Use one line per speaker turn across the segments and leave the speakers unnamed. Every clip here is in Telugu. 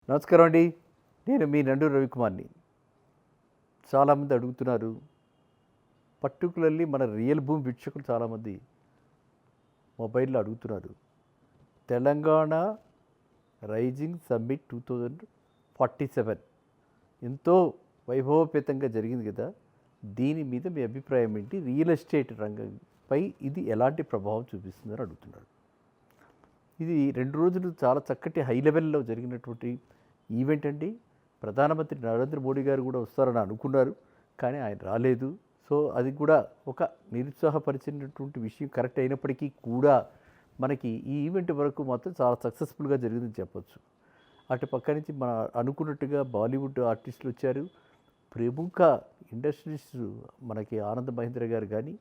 నమస్కారం అండి. నేను మీ నండూరి రవికుమార్‌ని. చాలామంది అడుగుతున్నారు. పర్టిక్యులర్‌లీ మన రియల్ భూమి వీక్షకులు చాలామంది మొబైల్‌లో అడుగుతున్నారు. తెలంగాణ రైజింగ్ సమ్మిట్ 2047 ఎంతో వైభవోపేతంగా జరిగింది కదా! దీని మీద మీ అభిప్రాయం ఏంటి? రియల్ ఎస్టేట్ రంగంపై ఇది ఎలాంటి ప్రభావం చూపిస్తుందని అడుగుతున్నారు. ఇది 2 రోజులు చాలా చక్కటి హై లెవెల్‌లో జరిగినటువంటి ఈవెంట్ అండి. ప్రధానమంత్రి నరేంద్ర మోడీ గారు కూడా వస్తారని అనుకున్నారు. కానీ ఆయన రాలేదు. సో, అది కూడా ఒక నిరుత్సాహపరిచినటువంటి విషయం కరెక్ట్ అయినప్పటికీ కూడా మనకి ఈ ఈవెంట్ వరకు మాత్రం చాలా సక్సెస్‌ఫుల్‌గా జరిగిందని చెప్పొచ్చు. అటు పక్క నుంచి అనుకున్నట్టుగా బాలీవుడ్ ఆర్టిస్టులు వచ్చారు. ప్రముఖ ఇండస్ట్రీస్ మనకి ఆనంద్ మహీంద్ర గారు కానీ,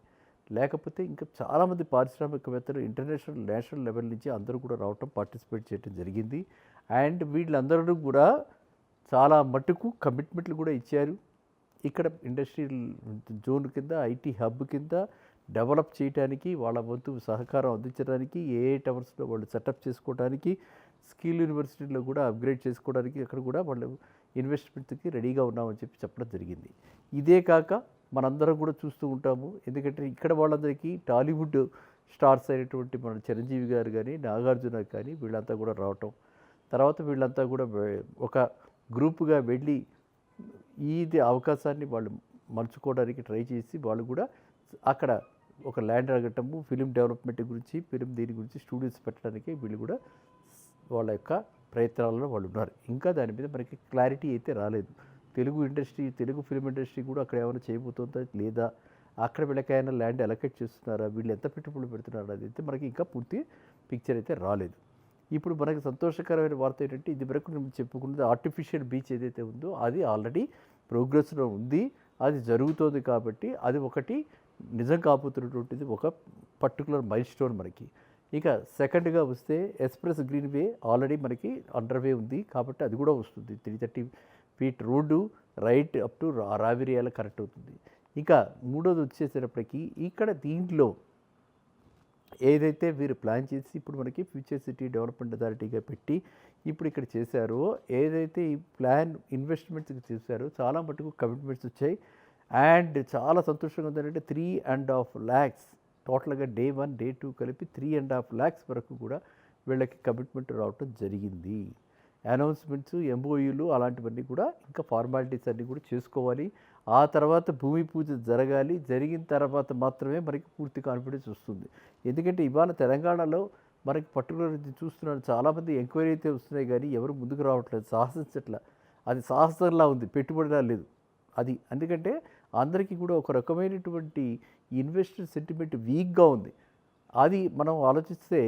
లేకపోతే ఇంకా చాలామంది పారిశ్రామికవేత్తలు ఇంటర్నేషనల్, నేషనల్ లెవెల్ నుంచి అందరూ కూడా రావటం, పార్టిసిపేట్ చేయడం జరిగింది. అండ్ వీళ్ళందరూ కూడా చాలా మట్టుకు కమిట్మెంట్లు కూడా ఇచ్చారు. ఇక్కడ ఇండస్ట్రియల్ జోన్ కింద, ఐటీ హబ్ కింద డెవలప్ చేయడానికి, వాళ్ళ వంతు సహకారం అందించడానికి, ఏఐ టవర్స్లో వాళ్ళు సెటప్ చేసుకోవడానికి, స్కిల్ యూనివర్సిటీలో కూడా అప్గ్రేడ్ చేసుకోవడానికి అక్కడ కూడా వాళ్ళు ఇన్వెస్ట్మెంట్కి రెడీగా ఉన్నామని చెప్పడం జరిగింది. ఇదే కాక మనందరం కూడా చూస్తూ ఉంటాము. ఎందుకంటే ఇక్కడ వాళ్ళందరికీ టాలీవుడ్ స్టార్స్ అయినటువంటి మన చిరంజీవి గారు కానీ, నాగార్జున కానీ వీళ్ళంతా కూడా రావటం, తర్వాత వీళ్ళంతా కూడా ఒక గ్రూపుగా వెళ్ళి ఇది అవకాశాన్ని వాళ్ళు మలుచుకోవడానికి ట్రై చేసి వాళ్ళు కూడా అక్కడ ఒక ల్యాండ్ అడగటము, ఫిలిం డెవలప్మెంట్ గురించి, ఫిలిం దీని గురించి స్టూడియోస్ పెట్టడానికి వీళ్ళు కూడా వాళ్ళ యొక్క ప్రయత్నాలలో వాళ్ళు ఉన్నారు. ఇంకా దాని మీద మనకి క్లారిటీ అయితే రాలేదు. తెలుగు ఫిలిం ఇండస్ట్రీ కూడా అక్కడ ఏమైనా చేయబోతుందా లేదా, అక్కడ వీళ్ళకైనా ల్యాండ్ అలొకేట్ చేస్తున్నారా, వీళ్ళు ఎంత పెట్టుబడులు పెడుతున్నారా, అది అయితే మనకి ఇంకా పూర్తి పిక్చర్ అయితే రాలేదు. ఇప్పుడు మనకి సంతోషకరమైన వార్త ఏంటంటే, ఇది వరకు నేను చెప్పుకున్నది ఆర్టిఫిషియల్ బీచ్ ఏదైతే ఉందో అది ఆల్రెడీ ప్రోగ్రెస్లో ఉంది, అది జరుగుతోంది. కాబట్టి అది ఒకటి నిజం కాబోతున్నటువంటిది ఒక పర్టికులర్ మైల్ స్టోన్ మనకి. ఇక సెకండ్గా వస్తే ఎక్స్ప్రెస్ గ్రీన్ వే ఆల్రెడీ మనకి అండర్వే ఉంది, కాబట్టి అది కూడా వస్తుంది. 330 feet road right up to Raviryala correct అవుతుంది. ఇంకా మూడోది వచ్చేసేటప్పటికి ఇక్కడ దీంట్లో ఏదైతే వీరు ప్లాన్ చేసి ఇప్పుడు మనకి ఫ్యూచర్ సిటీ డెవలప్మెంట్ అథారిటీగా పెట్టి ఇప్పుడు ఇక్కడ చేశారో, ఏదైతే ఈ ప్లాన్ ఇన్వెస్ట్మెంట్స్కి చేశారో చాలా మటుకు కమిట్మెంట్స్ వచ్చాయి. అండ్ చాలా సంతోషంగా ఉందంటే 3.5 lakhs టోటల్గా డే 1 డే 2 కలిపి 3.5 lakhs వరకు కూడా వీళ్ళకి కమిట్మెంట్ రావటం జరిగింది. అనౌన్స్మెంట్స్, ఎంఓయూలు అలాంటివన్నీ కూడా ఇంకా ఫార్మాలిటీస్ అన్నీ కూడా చేసుకోవాలి. ఆ తర్వాత భూమి పూజ జరగాలి. జరిగిన తర్వాత మాత్రమే మనకి పూర్తి కాన్ఫిడెన్స్ వస్తుంది. ఎందుకంటే ఇవాళ తెలంగాణలో మనకి పర్టికులర్ చూస్తున్నాడు, చాలామంది ఎంక్వైరీ అయితే వస్తున్నాయి కానీ ఎవరు ముందుకు రావట్లేదు, సాహసించట్లా. అది సాహసంలా ఉంది, పెట్టుబడిలా లేదు అది. ఎందుకంటే అందరికీ కూడా ఒక రకమైనటువంటి ఇన్వెస్టర్ సెంటిమెంట్ వీక్గా ఉంది. అది మనం ఆలోచిస్తే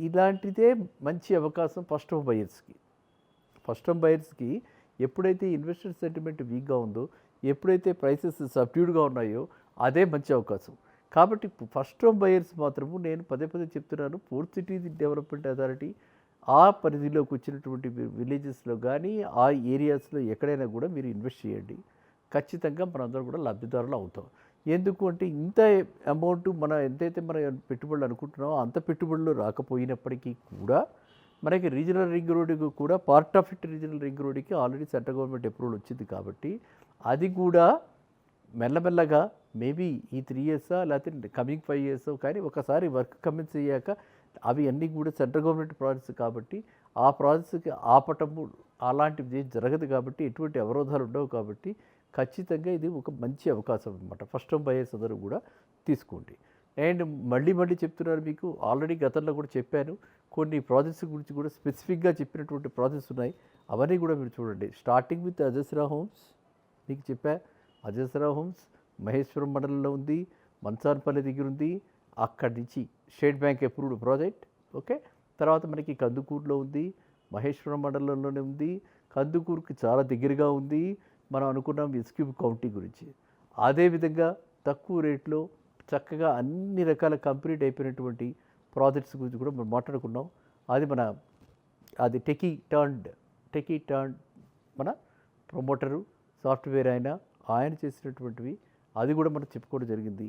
ఇలాంటిదే మంచి అవకాశం ఫస్ట్ టైం బయర్స్కి ఎప్పుడైతే ఇన్వెస్టర్ సెంటిమెంట్ వీక్గా ఉందో, ఎప్పుడైతే ప్రైసెస్ సబ్డ్యూడ్గా ఉన్నాయో అదే మంచి అవకాశం. కాబట్టి ఫస్ట్ టైం బయర్స్ మాత్రము నేను పదే చెప్తున్నాను, పోర్ట్ సిటీ డెవలప్మెంట్ అథారిటీ ఆ పరిధిలోకి వచ్చినటువంటి విలేజెస్లో కానీ, ఆ ఏరియాస్లో ఎక్కడైనా కూడా మీరు ఇన్వెస్ట్ చేయండి. ఖచ్చితంగా మనందరం కూడా లబ్ధిదారులు అవుతాం. ఎందుకు అంటే ఇంత అమౌంట్ ఎంతైతే మనం పెట్టుబడులు అనుకుంటున్నామో అంత పెట్టుబడులు రాకపోయినప్పటికీ కూడా మనకి రీజనల్ రింగ్ రోడ్డుకి కూడా part of it regional ring రోడ్డుకి ఆల్రెడీ సెంట్రల్ గవర్నమెంట్ అప్రూవల్ వచ్చింది. కాబట్టి అది కూడా మెల్లమెల్లగా మేబీ ఈ 3 years లేకపోతే కమింగ్ 5 years కానీ ఒకసారి వర్క్ కమెన్స్ అయ్యాక అవి అన్నీ కూడా సెంట్రల్ గవర్నమెంట్ ప్రాజెక్ట్స్ కాబట్టి ఆ ప్రాజెక్ట్స్కి ఆపటము అలాంటివి జరగదు. కాబట్టి ఎటువంటి అవరోధాలు ఉండవు. కాబట్టి ఖచ్చితంగా ఇది ఒక మంచి అవకాశం అనమాట. ఫస్ట్ టైం బయర్స్ అందరూ కూడా తీసుకోండి. అండ్ మళ్ళీ చెప్తున్నాను, మీకు ఆల్రెడీ గతంలో కూడా చెప్పాను, కొన్ని ప్రాజెక్ట్స్ గురించి కూడా స్పెసిఫిక్గా చెప్పినటువంటి ప్రాజెక్ట్స్ ఉన్నాయి. అవన్నీ కూడా మీరు చూడండి. స్టార్టింగ్ విత్ అజస్రా హోమ్స్ మీకు చెప్పా. అజస్రా హోమ్స్ మహేశ్వరం మండలంలో ఉంది, మన్సాన్పల్లి దగ్గర ఉంది. అక్కడి నుంచి state bank approved project. Okay, తర్వాత మనకి కందుకూరులో ఉంది, మహేశ్వరం మండలంలోనే ఉంది, కందుకూరుకి చాలా దగ్గరగా ఉంది. మనం అనుకున్నాం ఎస్క్యూబ్ కౌంటీ గురించి. అదేవిధంగా తక్కువ రేట్లో చక్కగా అన్ని రకాల కంప్లీట్ అయిపోయినటువంటి ప్రాజెక్ట్స్ గురించి కూడా మనం మాట్లాడుకున్నాం. అది టెకీ టర్న్ మన ప్రమోటరు సాఫ్ట్వేర్ ఆయన చేసినటువంటివి అది కూడా మనం చెప్పుకోవడం జరిగింది.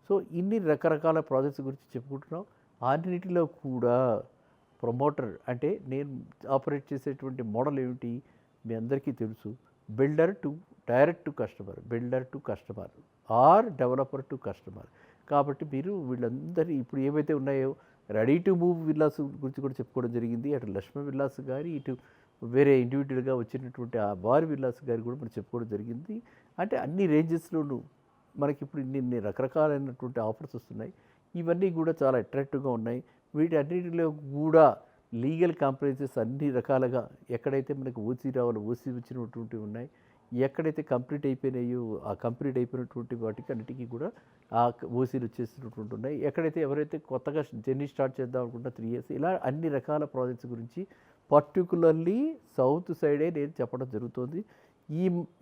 సో ఇన్ని రకరకాల ప్రాజెక్ట్స్ గురించి చెప్పుకుంటున్నాం. అన్నిటిలో కూడా ప్రమోటర్ అంటే నేను ఆపరేట్ చేసేటువంటి మోడల్ ఏమిటి మీ అందరికీ తెలుసు. Builder to direct to customer, builder to customer or developer to customer. కాబట్టి మీరు వీళ్ళందరి ఇప్పుడు ఏవైతే ఉన్నాయో రెడీ టు మూవ్ విల్లాస్ గురించి కూడా చెప్పుకోవడం జరిగింది. అటు లక్ష్మీ విల్లాస్ గారి, ఇటు వేరే ఇండివిజువల్గా వచ్చినటువంటి ఆ బార్ విల్లాస్ గారి కూడా మనం చెప్పుకోవడం జరిగింది. అంటే అన్ని రేంజెస్లోనూ మనకి ఇప్పుడు ఇన్ని రకరకాలైనటువంటి ఆఫర్స్ వస్తున్నాయి. ఇవన్నీ కూడా చాలా అట్రాక్టివ్గా ఉన్నాయి. వీటి అన్నిటిలో కూడా లీగల్ కాంప్రమైజెస్ అన్ని రకాలుగా ఎక్కడైతే మనకి ఓసీ రావాలో ఓసీ వచ్చినటువంటివి ఉన్నాయి. ఎక్కడైతే కంప్లీట్ అయిపోయినాయో ఆ కంప్లీట్ అయిపోయినటువంటి వాటికి అన్నిటికీ కూడా ఆ ఓసీలు వచ్చేసినటువంటి ఉన్నాయి. ఎక్కడైతే ఎవరైతే కొత్తగా జర్నీ స్టార్ట్ చేద్దాం అనుకుంటున్నా 3 years ఇలా అన్ని రకాల ప్రాజెక్ట్స్ గురించి పర్టికులర్లీ సౌత్ సైడే నేను చెప్పడం జరుగుతుంది.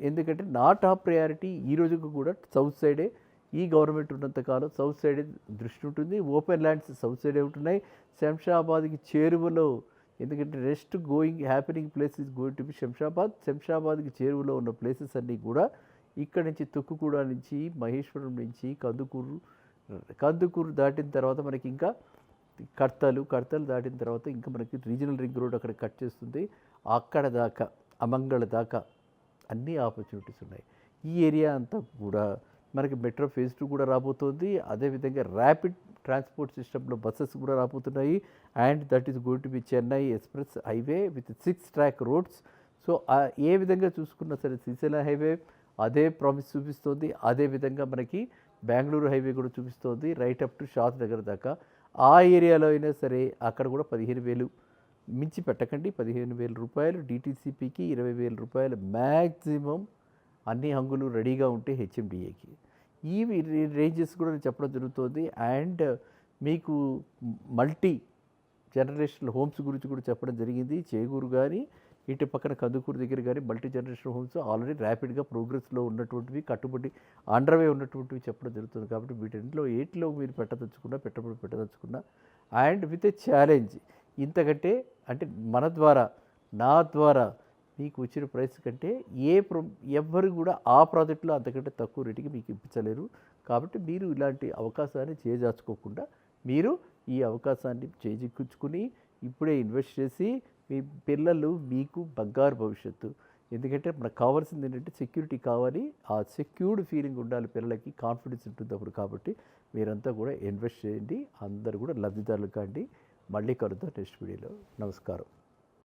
ఎందుకంటే నా టాప్ ప్రయారిటీ ఈ రోజుకు కూడా సౌత్ సైడే. ఈ గవర్నమెంట్ ఉన్నంతకాలం సౌత్ సైడే దృష్టి ఉంటుంది. ఓపెన్ ల్యాండ్స్ సౌత్ సైడే ఉంటున్నాయి. శంషాబాద్కి చేరువలో, ఎందుకంటే next happening place is going to be Shamshabad. శంషాబాద్కి చేరువలో ఉన్న ప్లేసెస్ అన్నీ కూడా ఇక్కడ నుంచి తుక్కుగూడ నుంచి, మహేశ్వరం నుంచి, కందుకూరు దాటిన తర్వాత మనకి ఇంకా కర్తలు దాటిన తర్వాత ఇంకా మనకి రీజనల్ రింగ్ రోడ్ అక్కడ కట్ చేస్తుంది. అక్కడ దాకా అమంగళ దాకా అన్ని ఆపర్చునిటీస్ ఉన్నాయి. ఈ ఏరియా అంతా కూడా మనకి మెట్రో ఫేజ్ 2 కూడా రాబోతోంది. అదేవిధంగా ర్యాపిడ్ ట్రాన్స్పోర్ట్ సిస్టంలో బస్సెస్ కూడా రాబోతున్నాయి. And that is going to be Chennai express highway with 6 track roads. So ఏ విధంగా చూసుకున్నా సరే శ్రీశైలం హైవే అదే ప్రామిస్ చూపిస్తోంది. అదేవిధంగా మనకి బెంగళూరు హైవే కూడా చూపిస్తోంది రైట్ అప్ టు షాద్ నగర్ దాకా. ఆ ఏరియాలో అయినా సరే అక్కడ కూడా 15,000 మించి పెట్టకండి. 15,000 రూపాయలు డిటీసీపీకి, 20,000 రూపాయలు మ్యాక్సిమం అన్ని హంగులు రెడీగా ఉంటే హెచ్ఎండిఏకి. ఈ రేంజెస్ కూడా నేను చెప్పడం జరుగుతుంది. అండ్ మీకు మల్టీ జనరేషనల్ హోమ్స్ గురించి కూడా చెప్పడం జరిగింది. చేగూరు కానీ ఇటు పక్కన కందుకూరు దగ్గర కానీ మల్టీ జనరేషనల్ హోమ్స్ ఆల్రెడీ ర్యాపిడ్గా ప్రోగ్రెస్లో ఉన్నటువంటివి, కట్టుబడి అండర్వే ఉన్నటువంటివి చెప్పడం జరుగుతుంది. కాబట్టి వీటిలో ఏటిలో మీరు పెట్టుబడి పెట్టదలుచుకున్నా అండ్ విత్ ఏ ఛాలెంజ్ ఇంతకంటే అంటే నా ద్వారా మీకు వచ్చిన ప్రైస్ కంటే ఎవ్వరు కూడా ఆ ప్రాజెక్టులో అంతకంటే తక్కువ రేటుకి మీకు ఇప్పించలేరు. కాబట్టి మీరు ఇలాంటి అవకాశాన్ని చేజార్చుకోకుండా మీరు ఈ అవకాశాన్ని చేజిక్కించుకుని ఇప్పుడే ఇన్వెస్ట్ చేసి మీ పిల్లలు మీకు బంగారు భవిష్యత్తు. ఎందుకంటే మనకు కావాల్సింది ఏంటంటే సెక్యూరిటీ కావాలి. ఆ సెక్యూర్డ్ ఫీలింగ్ ఉండాలి పిల్లలకి, కాన్ఫిడెన్స్ ఉంటుంది అప్పుడు. కాబట్టి మీరంతా కూడా ఇన్వెస్ట్ చేయండి. అందరూ కూడా లబ్ధిదారులు కాండి. మళ్ళీ కలుద్దాం నెక్స్ట్ వీడియోలో. నమస్కారం.